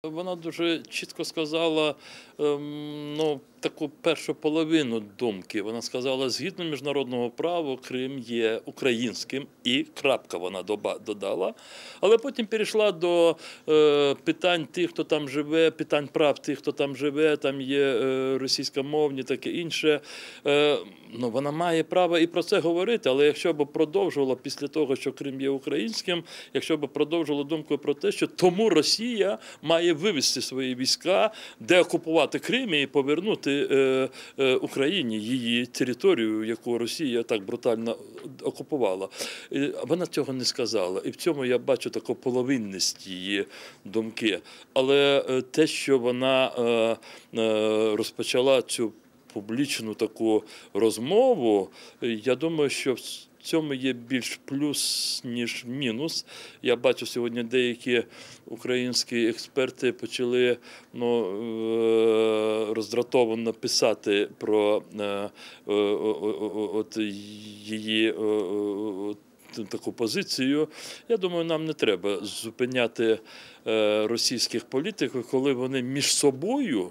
Вона дуже чітко сказала таку першу половину думки. Вона сказала, згідно міжнародного права, Крим є українським, і крапка вона додала. Але потім перейшла до питань тих, хто там живе, питань прав тих, хто там живе, там є російськомовні, таке інше. Вона має право і про це говорити, але якщо б продовжувала після того, що Крим є українським, якщо б продовжувала думку про те, що тому Росія має вивести свої війська, деокупувати Крим і повернути Україні її територію, яку Росія так брутально окупувала. Вона цього не сказала. І в цьому я бачу таку половинність її думки. Але те, що вона розпочала цю публічну таку розмову, я думаю, що в цьому є більш плюс, ніж мінус. Я бачу, сьогодні деякі українські експерти почали роздратовано писати про її таку позицію. Я думаю, нам не треба зупиняти російських політиків, коли вони між собою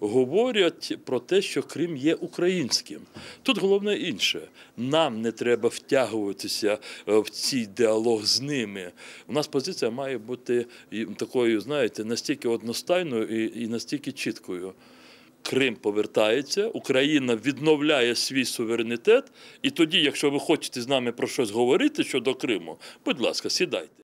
говорять про те, що Крим є українським. Тут головне інше. Нам не треба втягуватися в цей діалог з ними. У нас позиція має бути такою, знаєте, настільки одностайною і настільки чіткою. Крим повертається, Україна відновляє свій суверенітет, і тоді, якщо ви хочете з нами про щось говорити щодо Криму, будь ласка, сідайте.